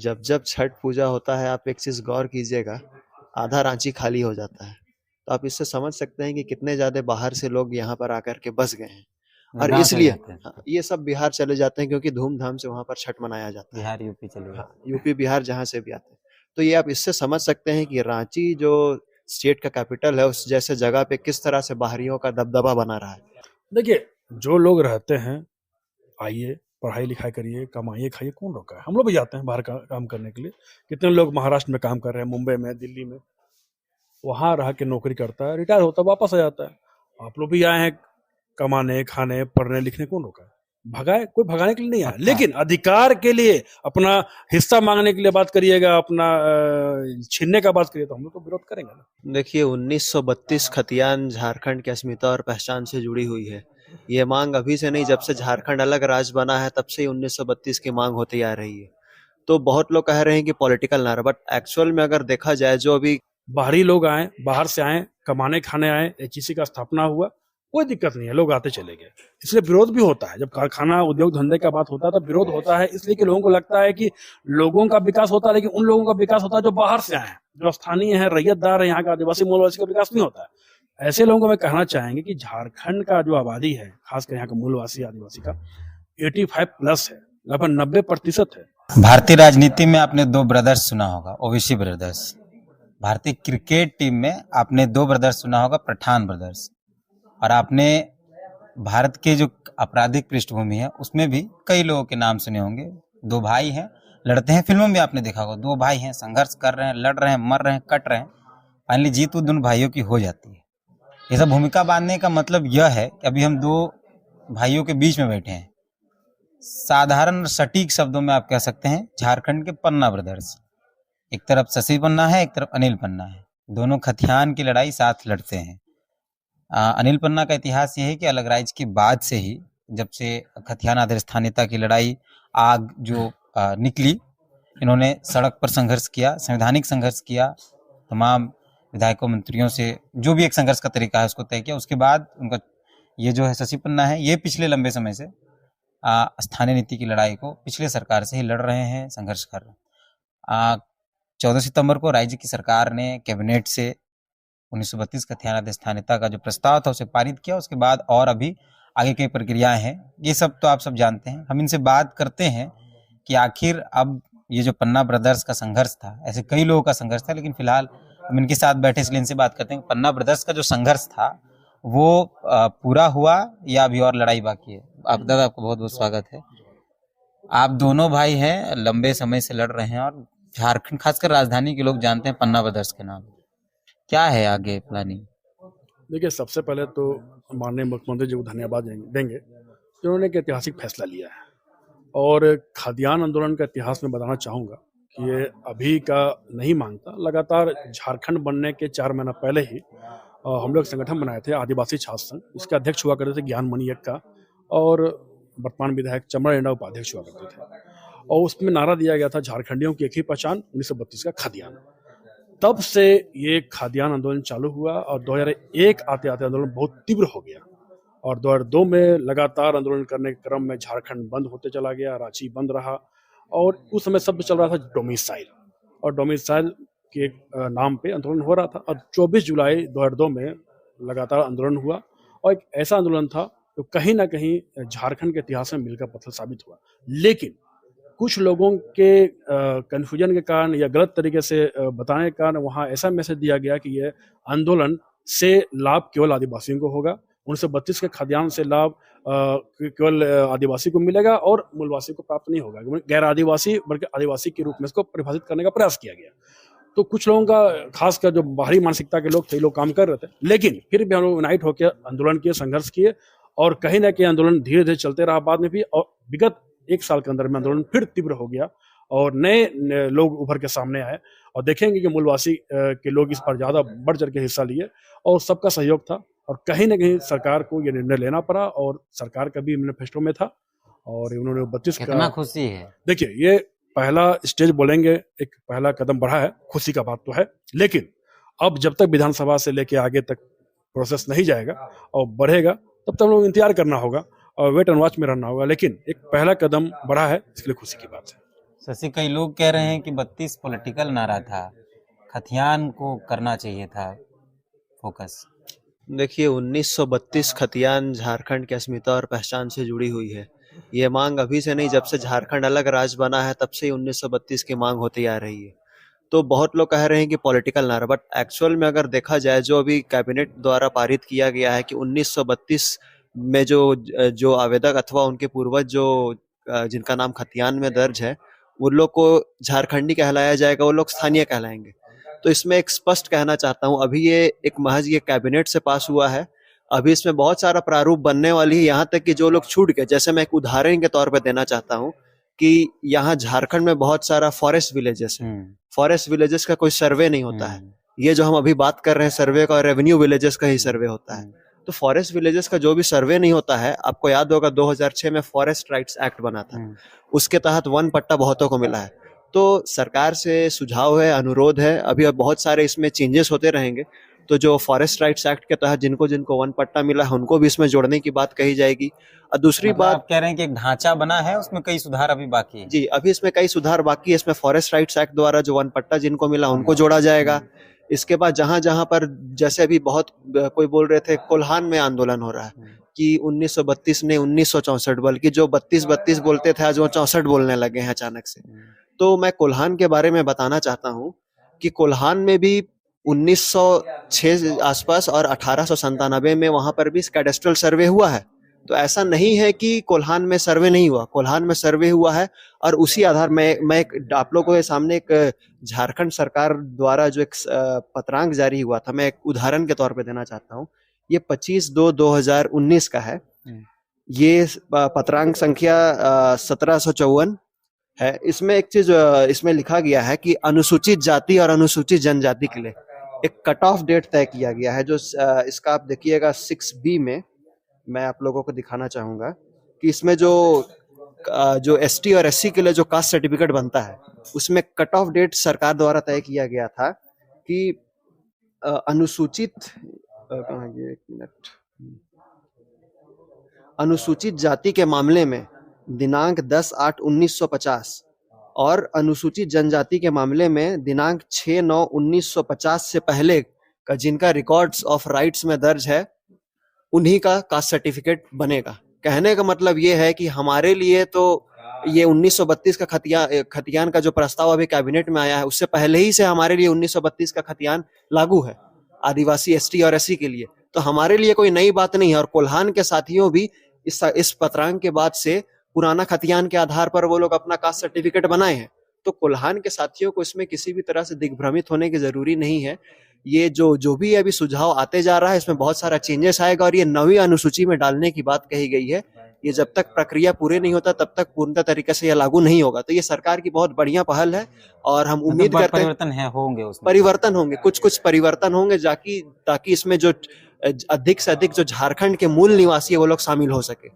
जब जब छठ पूजा होता है, आप एक चीज गौर कीजिएगा, आधा रांची खाली हो जाता है। तो आप इससे समझ सकते हैं कि कितने ज्यादा बाहर से लोग यहाँ पर आकर के बस गए हैं। और गाँव चले इसलिए जाते हैं। हाँ, ये सब बिहार चले जाते हैं क्योंकि धूमधाम से वहां पर छठ मनाया जाता है। बिहार, यूपी चले हाँ, जाते यूपी बिहार जहाँ से भी आते हैं। तो ये आप इससे समझ सकते हैं कि रांची जो स्टेट का कैपिटल है, उस जैसे जगह पे किस तरह से बाहरियों का दबदबा बना रहा है। देखिए, जो लोग रहते हैं, आइए, पढ़ाई-लिखाई करिए, कमाइए, खाइए, कौन रोका है? हम लोग भी जाते हैं बाहर का काम करने के लिए। कितने लोग महाराष्ट्र में काम कर रहे हैं, मुंबई में, दिल्ली में, वहाँ रह के नौकरी करता है, रिटायर होता है, वापस आ जाता है। आप लोग भी आए हैं कमाने, खाने, पढ़ने, लिखने, कौन रोका है? भगाए, कोई भगाने के लिए नहीं आया। अच्छा। लेकिन अधिकार के लिए, अपना हिस्सा माँगने के लिए बात करिएगा, अपना छीनने का बात करिए, तो हम लोग तो विरोध करेंगे ना। देखिए, 1932 खतियान झारखंड की अस्मिता और पहचान से जुड़ी हुई है। ये मांग अभी से नहीं, जब से झारखंड अलग राज्य बना है तब से ही 1932 की मांग होती आ रही है। तो बहुत लोग कह रहे हैं कि पॉलिटिकल नारा, बट एक्चुअल में अगर देखा जाए, जो अभी बाहरी लोग आए, बाहर से आए, कमाने खाने आए, एचईसी का स्थापना हुआ, कोई दिक्कत नहीं है, लोग आते चले गए। इसलिए विरोध भी होता है, जब कारखाना उद्योग धंधे का बात होता है तब विरोध होता है, इसलिए कि लोगों को लगता है कि लोगों का विकास होता है, लेकिन उन लोगों का विकास होता है जो बाहर से आए हैं, जो स्थानीय है, रैयतदार है, यहाँ का आदिवासी मूलवासी का विकास नहीं होता है। ऐसे लोगों को मैं कहना चाहेंगे कि झारखंड का जो आबादी है, खासकर यहाँ का मूलवासी आदिवासी का 85+ है, लगभग 90% है। भारतीय राजनीति में आपने दो ब्रदर्स सुना होगा, ओवैसी ब्रदर्स। भारतीय क्रिकेट टीम में आपने दो ब्रदर्स सुना होगा, पठान ब्रदर्स। और आपने भारत के जो आपराधिक पृष्ठभूमि है उसमें भी कई लोगों के नाम सुने होंगे। दो भाई हैं, लड़ते हैं, फिल्मों में आपने देखा होगा, दो भाई हैं, संघर्ष कर रहे हैं, लड़ रहे हैं, मर रहे हैं, कट रहे हैं, फाइनली जीत वो दोनों भाइयों की हो जाती है। ये सब भूमिका बांधने का मतलब यह है कि अभी हम दो भाइयों के बीच में बैठे हैं। साधारण सटीक शब्दों में आप कह सकते हैं झारखंड के पन्ना ब्रदर्स। एक तरफ शशि पन्ना है, एक तरफ अनिल पन्ना है। दोनों खतियान की लड़ाई साथ लड़ते हैं। अनिल पन्ना का इतिहास ये है कि अलग राज्य के बाद से ही, जब से खतियान आधार स्थानीयता की लड़ाई आग जो निकली, इन्होंने सड़क पर संघर्ष किया, संवैधानिक संघर्ष किया, तमाम विधायकों मंत्रियों से जो भी एक संघर्ष का तरीका है उसको तय किया। उसके बाद उनका ये जो है शशि पन्ना है, ये पिछले लंबे समय से स्थानीय नीति की लड़ाई को पिछले सरकार से ही लड़ रहे हैं, संघर्ष कर रहे हैं। 14 सितंबर को राज्य की सरकार ने कैबिनेट से 1932 खतियान स्थानीयता का जो प्रस्ताव था उसे पारित किया। उसके बाद और अभी आगे की प्रक्रियाएं हैं, ये सब तो आप सब जानते हैं। हम इनसे बात करते हैं कि आखिर अब ये जो पन्ना ब्रदर्स का संघर्ष था, ऐसे कई लोगों का संघर्ष था, लेकिन फिलहाल हम इनके साथ बैठे इसलिए इनसे बात करते हैं। पन्ना ब्रदर्स का जो संघर्ष था वो पूरा हुआ या अभी और लड़ाई बाकी है? आप दादा, आपको बहुत बहुत स्वागत है। आप दोनों भाई हैं, लंबे समय से लड़ रहे हैं और झारखंड, खासकर राजधानी के लोग जानते हैं पन्ना ब्रदर्स के नाम। क्या है आगे प्लानिंग? देखिए, सबसे पहले तो माननीय मुख्यमंत्री जी को धन्यवाद देंगे, जिन्होंने एक ऐतिहासिक फैसला लिया है। और खाद्यान्न आंदोलन का इतिहास में बताना चाहूँगा कि ये अभी का नहीं मांगता। लगातार झारखंड बनने के 4 महीना पहले ही हम लोग संगठन बनाए थे, आदिवासी छात्र संघ। इसके अध्यक्ष हुआ करते थे ज्ञानमणि यक्का, और वर्तमान विधायक चमड़ा एंडा उपाध्यक्ष हुआ करते थे। और उसमें नारा दिया गया था, झारखंडियों की एक ही पहचान, 1932 का खाद्यान्न। तब से ये खाद्यान्न आंदोलन चालू हुआ और 2001 आते आते आंदोलन बहुत तीव्र हो गया। और 2002 में लगातार आंदोलन करने के क्रम में झारखंड बंद होते चला गया, रांची बंद रहा। और उस समय शब्द चल रहा था डोमिसाइल, और डोमिसाइल के नाम पे आंदोलन हो रहा था। और 24 जुलाई 2002 में लगातार आंदोलन हुआ, और एक ऐसा आंदोलन था जो कहीं ना कहीं झारखंड के इतिहास में मील का पत्थर साबित हुआ। लेकिन कुछ लोगों के कन्फ्यूजन के कारण या गलत तरीके से बताने के कारण वहाँ ऐसा मैसेज दिया गया कि ये आंदोलन से लाभ केवल आदिवासियों को होगा, 1932 के खाद्यान्न से लाभ केवल आदिवासी को मिलेगा और मूलवासी को प्राप्त नहीं होगा, गैर आदिवासी बल्कि आदिवासी के रूप में इसको परिभाषित करने का प्रयास किया गया। तो कुछ लोगों का, खासकर जो बाहरी मानसिकता के लोग थे, लोग काम कर रहे थे, लेकिन फिर भी हम लोग यूनाइट होकर आंदोलन किए, संघर्ष किए, और कहीं ना कहीं आंदोलन धीरे धीरे चलते रहा बाद में भी। और विगत 1 साल के अंदर में आंदोलन फिर तीव्र हो गया और नए लोग उभर के सामने आए, और देखेंगे कि मूलवासी के लोग इस पर ज्यादा बढ़ चढ़ के हिस्सा लिए, और सबका सहयोग था। और कहीं ना कहीं सरकार को यह निर्णय लेना पड़ा, और सरकार का भी मैनिफेस्टो में था, और उन्होंने 32 का। कितना खुशी है। देखिए, ये पहला स्टेज बोलेंगे, एक पहला कदम बढ़ा है, खुशी का बात तो है। लेकिन अब जब तक विधानसभा से लेके आगे तक प्रोसेस नहीं जाएगा और बढ़ेगा, तब तक हम लोग इंतजार करना होगा और वेट एंड वॉच में रहना होगा। लेकिन एक पहला कदम बढ़ा है, इसके लिए खुशी की बात है। शशि, कई लोग कह रहे हैं कि 32 पॉलिटिकल नारा था, खतियान को करना चाहिए था फोकस। देखिए 1932 खतियान झारखंड की अस्मिता और पहचान से जुड़ी हुई है। ये मांग अभी से नहीं, जब से झारखंड अलग राज्य बना है तब से ही 1932 की मांग होती आ रही है। तो बहुत लोग कह रहे हैं कि पॉलिटिकल नारा, बट एक्चुअल में अगर देखा जाए जो अभी कैबिनेट द्वारा पारित किया गया है कि 1932 में जो जो आवेदक अथवा उनके पूर्वज जो जिनका नाम खतियान में दर्ज है, उन लोग को झारखंडी कहलाया जाएगा, वो लोग स्थानीय कहलाएंगे। तो इसमें एक स्पष्ट कहना चाहता हूँ, अभी ये एक महज ये कैबिनेट से पास हुआ है, अभी इसमें बहुत सारा प्रारूप बनने वाली है, यहाँ तक कि जो लोग छूट गए, जैसे मैं एक उदाहरण के तौर पर देना चाहता हूँ कि यहाँ झारखंड में बहुत सारा फॉरेस्ट विलेजेस है। फॉरेस्ट विलेजेस का कोई सर्वे नहीं होता है। ये जो हम अभी बात कर रहे हैं सर्वे का, रेवेन्यू विलेजेस का ही सर्वे होता है। तो फॉरेस्ट विलेजेस का जो भी सर्वे नहीं होता है, आपको याद होगा 2006 में फॉरेस्ट राइट्स एक्ट बना था, उसके तहत वन पट्टा बहुतों को मिला है। तो सरकार से सुझाव है, अनुरोध है, अभी अब बहुत सारे इसमें चेंजेस होते रहेंगे, तो जो फॉरेस्ट राइट्स एक्ट के तहत जिनको जिनको वन पट्टा मिला है उनको भी इसमें जोड़ने की बात कही जाएगी। और दूसरी मतलब बात, आप कह रहे हैं कि एक ढांचा बना है, उसमें कई सुधार अभी बाकी है। जी, अभी इसमें कई सुधार बाकी है। इसमें फॉरेस्ट राइट्स एक्ट द्वारा जो वन पट्टा जिनको मिला उनको जोड़ा जाएगा। इसके बाद जहां जहां पर, जैसे अभी बहुत कोई बोल रहे थे कोल्हान में आंदोलन हो रहा है कि 1932 ने 1964, बल्कि जो 32 बोलते थे आज वो 64 बोलने लगे हैं अचानक से। तो मैं कोल्हान के बारे में बताना चाहता हूँ कि कोल्हान में भी 1906 आसपास और 1897 में वहां पर भी कैडेस्ट्रल सर्वे हुआ है। तो ऐसा नहीं है कि कोल्हान में सर्वे नहीं हुआ, कोल्हान में सर्वे हुआ है। और उसी आधार मैं आप लोगों के सामने एक झारखंड सरकार द्वारा जो एक पत्रांक जारी हुआ था, मैं एक उदाहरण के तौर पे देना चाहता हूँ। ये 25/2/2019 का है। ये पत्रांक संख्या 1754 है। इसमें एक चीज इसमें लिखा गया है कि अनुसूचित जाति और अनुसूचित जनजाति के लिए एक कट ऑफ डेट तय किया गया है। जो इसका आप देखिएगा 6B में, मैं आप लोगों को दिखाना चाहूंगा कि इसमें जो ST और SC के लिए जो कास्ट सर्टिफिकेट बनता है, उसमें कट ऑफ डेट सरकार द्वारा तय किया गया था कि अनुसूचित जाति के मामले में दिनांक 10/8/1950 और अनुसूचित जनजाति के मामले में दिनांक 6/9/1950 से पहले का जिनका रिकॉर्ड्स ऑफ राइट्स में दर्ज है, उन्हीं का कास्ट सर्टिफिकेट बनेगा। कहने का मतलब ये है कि हमारे लिए तो ये 1932 का खतियान का जो प्रस्ताव अभी कैबिनेट में आया है, उससे पहले ही से हमारे लिए 1932 का खतियान लागू है आदिवासी ST और SC के लिए। तो हमारे लिए कोई नई बात नहीं है। और कोल्हान के साथियों भी इस पत्रांक के बाद से पुराना खतियान के आधार पर वो लोग अपना कास्ट सर्टिफिकेट बनाए हैं। तो कोल्हान के साथियों को इसमें किसी भी तरह से दिग्भ्रमित होने की जरूरी नहीं है। ये जो भी अभी सुझाव आते जा रहा है, इसमें बहुत सारा चेंजेस आएगा और ये 9वीं अनुसूची में डालने की बात कही गई है। ये जब तक प्रक्रिया पूरे नहीं होता तब तक पूर्णतः तरीके से यह लागू नहीं होगा। तो ये सरकार की बहुत बढ़िया पहल है और हम उम्मीद करते हैं परिवर्तन होंगे, कुछ परिवर्तन होंगे ताकि इसमें जो अधिक से अधिक जो झारखंड के मूल निवासी है वो लोग शामिल हो सके।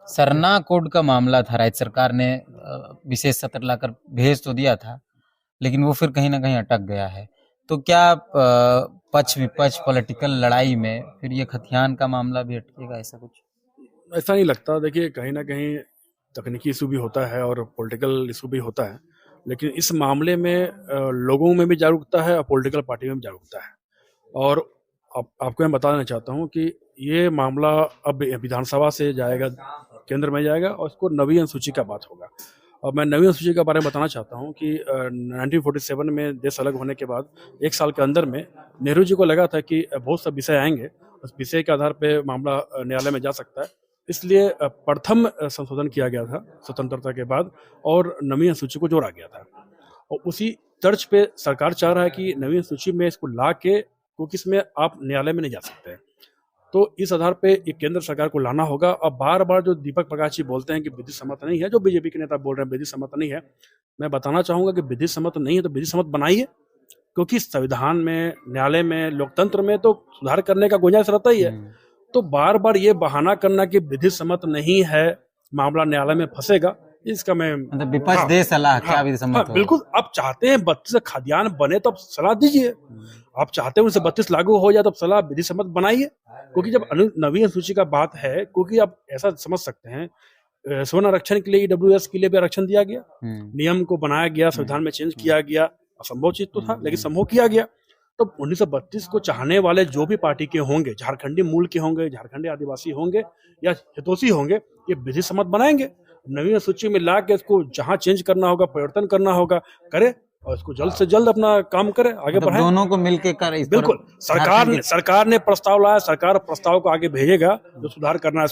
सरना कोड का मामला था, राज्य सरकार ने विशेष सत्र लाकर भेज तो दिया था, लेकिन वो फिर कहीं ना कहीं अटक गया है। तो क्या पक्ष विपक्ष पॉलिटिकल लड़ाई में फिर ये खतियान का मामला भी अटकेगा, ऐसा कुछ? ऐसा नहीं लगता। देखिए, कहीं ना कहीं तकनीकी इशू भी होता है और पॉलिटिकल इशू भी होता है, लेकिन इस मामले में लोगों में भी जागरूकता है और पॉलिटिकल पार्टी में भी जागरूकता है। और आपको मैं बताना चाहता हूँ कि ये मामला अब विधानसभा से जाएगा, केंद्र में जाएगा और इसको 9वीं अनुसूची का बात होगा। और मैं 9वीं अनुसूची के बारे में बताना चाहता हूँ कि 1947 में देश अलग होने के बाद 1 साल के अंदर में नेहरू जी को लगा था कि बहुत सा विषय आएंगे, उस विषय के आधार पर मामला न्यायालय में जा सकता है। इसलिए प्रथम संशोधन किया गया था स्वतंत्रता के बाद और 9वीं अनुसूची को जोड़ा गया था। और उसी तर्ज पे सरकार चाह रहा है कि 9वीं अनुसूची में इसको ला के, क्योंकि इसमें आप न्यायालय में नहीं जा सकते हैं, तो इस आधार पे ये केंद्र सरकार को लाना होगा। और बार बार जो दीपक प्रकाश जी बोलते हैं कि विधि सम्मत नहीं है, जो बीजेपी के नेता बोल रहे हैं विधि सम्मत नहीं है, मैं बताना चाहूंगा कि विधि सम्मत नहीं है तो विधि सम्मत बनाइए, क्योंकि संविधान में, न्यायालय में, लोकतंत्र में तो सुधार करने का गुंजाइश रहता ही है। तो बार बार ये बहाना करना कि विधि सम्मत नहीं है, मामला न्यायालय में फंसेगा, इसका मैं मतलब विपक्ष दे सलाह क्या विधि सम्मत? बिल्कुल। आप चाहते हैं 32 खाद्यान्न बने तो आप सलाह दीजिए। आप चाहते हैं उनसे 32 लागू हो जाए तो सलाह विधि सम्मत बनाइए। क्योंकि जब 9वीं अनुसूची का बात है, क्योंकि आप ऐसा समझ सकते हैं स्वर्ण आरक्षण के लिए ईडब्ल्यूएस के लिए भी आरक्षण दिया गया, नियम को बनाया गया, संविधान में चेंज किया गया। असंभव चीज तो था, लेकिन संभव किया गया। तो 1932 को चाहने वाले जो भी पार्टी के होंगे, झारखंडी मूल के होंगे, झारखंडी आदिवासी होंगे या हितोषी होंगे, ये विधि सम्मत बनाएंगे, नवीन सूची में ला के इसको जहां चेंज करना होगा, परिवर्तन करना होगा करे, और इसको जल्द से जल्द अपना काम करे, आगे बढ़ाए। दोनों को मिलके कर बिल्कुल। सरकार ने प्रस्ताव लाया, सरकार प्रस्ताव को आगे भेजेगा जो सुधार करना है।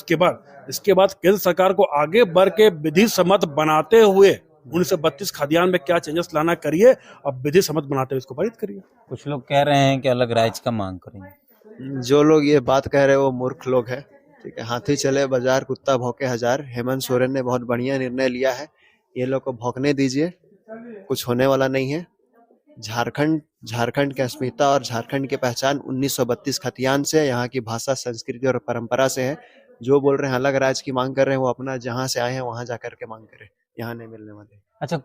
इसके बाद केंद्र सरकार को आगे बढ़ के विधि सम्मत बनाते हुए 1932 खाद्यान्न में क्या चेंजेस लाना करिए, अब विधि सम्मत बनाते हुए इसको पारित करिए। कुछ लोग कह रहे हैं कि अलग राज्य का मांग करेंगे। जो लोग ये बात कह रहे हैं वो मूर्ख लोग हैं। ठीक है, हाथी चले बाजार कुत्ता भौंके हजार। हेमंत सोरेन ने बहुत बढ़िया निर्णय लिया है, ये लोग को भौंकने दीजिए, कुछ होने वाला नहीं है। झारखंड की अस्मिता और झारखंड की पहचान 1932 खतियान से, यहाँ की भाषा, संस्कृति और परंपरा से है। जो बोल रहे हैं अलग राज्य की मांग कर रहे हैं, वो अपना जहाँ से आए हैं वहां जाकर के मांग करें, यहाँ नहीं मिलने वाले। अच्छा,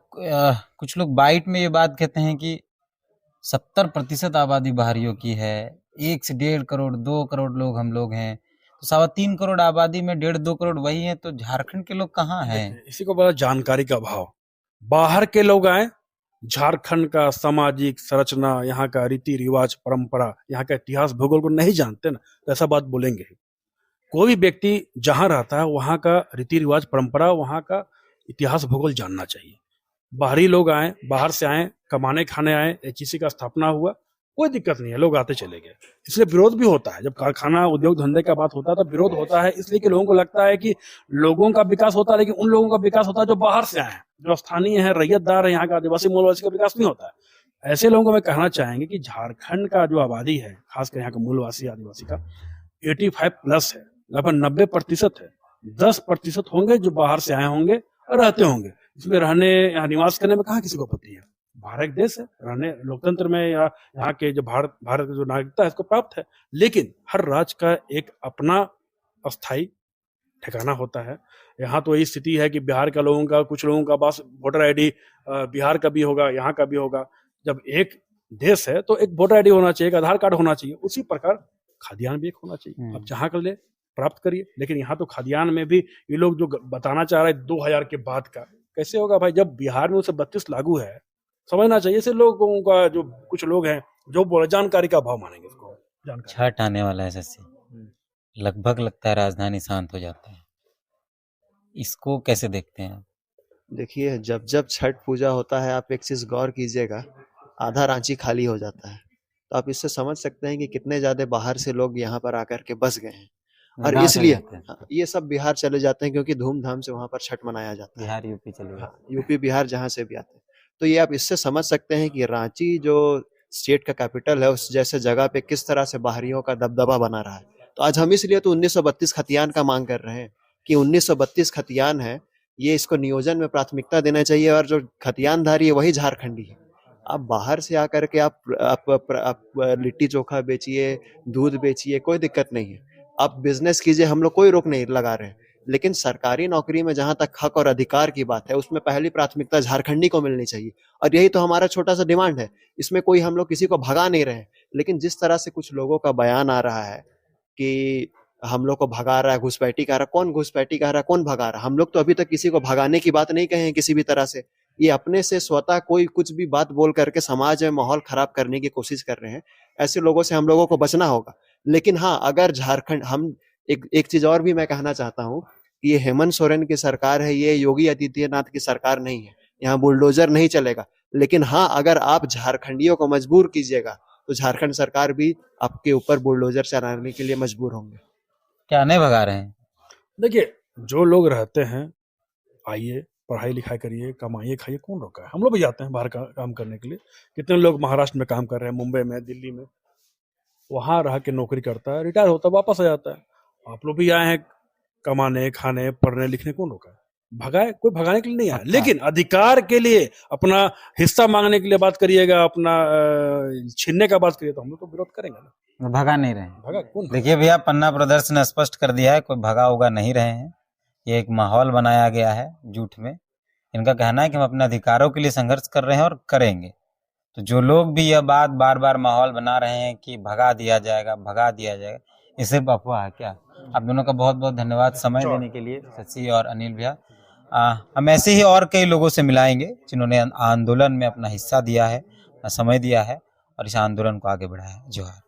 कुछ लोग बाइट में ये बात कहते हैं कि 70% आबादी बाहरियों की है, 1 से 1.5 करोड़ 2 करोड़ लोग हम लोग हैं, तो 3.25 करोड़ आबादी में 1.5-2 करोड़ वही है, तो झारखंड के लोग कहाँ हैं? इसी को बोला जानकारी का अभाव। बाहर के लोग आए, झारखंड का सामाजिक संरचना, यहाँ का रीति रिवाज, परंपरा, यहाँ का इतिहास, भूगोल को नहीं जानते ना, तो ऐसा बात बोलेंगे। कोई भी व्यक्ति जहां रहता है वहां का रीति रिवाज, परंपरा, वहां का इतिहास, भूगोल जानना चाहिए। बाहरी लोग आए, बाहर से आए, कमाने खाने आए, एचईसी का स्थापना हुआ, कोई दिक्कत नहीं है, लोग आते चले गए। इसलिए विरोध भी होता है, जब कारखाना उद्योग धंधे का बात होता है तो विरोध होता है, इसलिए कि लोगों को लगता है कि लोगों का विकास होता है, लेकिन उन लोगों का विकास होता है जो बाहर से आए हैं, जो स्थानीय है, रैयतदार है, यहाँ का आदिवासी मूलवासी का विकास नहीं होता है। ऐसे लोगों को मैं कहना चाहेंगे कि झारखंड का जो आबादी है, खासकर यहाँ का मूलवासी आदिवासी का 85+ है, लगभग 90% है। 10% होंगे जो बाहर से आए होंगे और रहते होंगे। इसमें रहने या निवास करने में कहाँ किसी को आपत्ति है। भारत एक देश है, रहने लोकतंत्र में या यहाँ के जो भारत की जो नागरिकता है इसको प्राप्त है, लेकिन हर राज्य का एक अपना अस्थायी ठिकाना होता है। यहाँ तो यही स्थिति है कि बिहार का लोगों का, कुछ लोगों का पास वोटर आईडी बिहार का भी होगा, यहाँ का भी होगा। जब एक देश है तो एक वोटर आईडी होना चाहिए, एक आधार कार्ड होना चाहिए, उसी प्रकार खाद्यान्न भी एक होना चाहिए। अब जहाँ कर ले प्राप्त करिए, लेकिन यहाँ तो खाद्यान्न में भी ये लोग जो बताना चाह रहे हैं 2000 के बाद का, कैसे होगा भाई? जब बिहार में 1932 लागू है, समझना चाहिए। ऐसे लोगों का जो कुछ लोग हैं जो बोले जानकारी का अभाव मानेंगे इसको। छठ आने वाला है एसएससी, लगभग लगता है राजधानी शांत हो जाता है, इसको कैसे देखते हैं? देखिए, जब जब छठ पूजा होता है, आप एक चीज गौर कीजिएगा, आधा रांची खाली हो जाता है। तो आप इससे समझ सकते हैं कि कितने ज्यादा बाहर से लोग यहाँ पर आकर के बस गए हैं। और इसलिए ये सब बिहार चले जाते हैं, क्योंकि धूमधाम से वहां पर छठ मनाया जाता है। बिहार यूपी चले जाते, यूपी बिहार जहां से भी आते हैं। तो ये आप इससे समझ सकते हैं कि रांची जो स्टेट का कैपिटल है, उस जैसे जगह पे किस तरह से बाहरियों का दबदबा बना रहा है। तो आज हम इसलिए तो 1932 खतियान का मांग कर रहे हैं कि 1932 खतियान है, ये इसको नियोजन में प्राथमिकता देना चाहिए, और जो खतियानधारी है वही झारखंडी है। आप बाहर से आकर के आप लिट्टी चोखा बेचिए, दूध बेचिए, कोई दिक्कत नहीं है, आप बिजनेस कीजिए, हम लोग कोई रोक नहीं लगा रहे हैं। लेकिन सरकारी नौकरी में जहां तक हक और अधिकार की बात है, उसमें पहली प्राथमिकता झारखंडी को मिलनी चाहिए। और यही तो हमारा छोटा सा डिमांड है, इसमें कोई हम लोग किसी को भगा नहीं रहे हैं। लेकिन जिस तरह से कुछ लोगों का बयान आ रहा है कि हम लोग को भगा रहा है, घुसपैठी कर रहा है, कौन घुसपैठी कर रहा है, कौन भगा रहा है? हम लोग तो अभी तक किसी को भगाने की बात नहीं कहे हैं किसी भी तरह से। ये अपने से स्वतः कोई कुछ भी बात बोल करके समाज में माहौल खराब करने की कोशिश कर रहे हैं। ऐसे लोगों से हम लोगों को बचना होगा। लेकिन हाँ, अगर झारखंड, हम एक चीज और भी मैं कहना चाहता हूँ, ये हेमंत सोरेन की सरकार है, ये योगी आदित्यनाथ की सरकार नहीं है, यहाँ बुलडोजर नहीं चलेगा। लेकिन हाँ, अगर आप झारखंडियों को मजबूर कीजिएगा तो झारखंड सरकार भी आपके ऊपर बुलडोजर चलाने के लिए मजबूर होंगे। क्या नहीं भगा रहे हैं? देखिए, जो लोग रहते हैं, आइए, पढ़ाई लिखाई करिए, कमाइए, खाइए, कौन रोका है? हम लोग भी जाते हैं बाहर काम करने के लिए। कितने लोग महाराष्ट्र में काम कर रहे हैं, मुंबई में, दिल्ली में, वहां रह के नौकरी करता है, रिटायर होता है, वापस आ जाता है। आप लोग भी आए हैं कमाने, खाने, पढ़ने, लिखने, कौन रोका है? भगाए? कोई भगाने के लिए नहीं आया, लेकिन अधिकार के लिए, अपना हिस्सा मांगने के लिए बात करिएगा, अपना छीनने का बात करिए, तो हम लोग तो विरोध करेंगे ना। भगा नहीं रहे हैं। भगा कौन? देखिए भैया, पन्ना ब्रदर्स ने स्पष्ट कर दिया है, कोई भगा होगा नहीं रहे हैं। ये एक माहौल बनाया गया है झूठ में। इनका कहना है कि हम अपने अधिकारों के लिए संघर्ष कर रहे हैं और करेंगे। तो जो लोग भी यह बात बार बार माहौल बना रहे हैं कि भगा दिया जाएगा, ये सिर्फ अफवाह है क्या? आप दोनों का बहुत बहुत धन्यवाद समय देने के लिए, शशि और अनिल भैया। हम ऐसे ही और कई लोगों से मिलाएंगे जिन्होंने आंदोलन में अपना हिस्सा दिया है, अपना समय दिया है और इस आंदोलन को आगे बढ़ाया है। जोहार।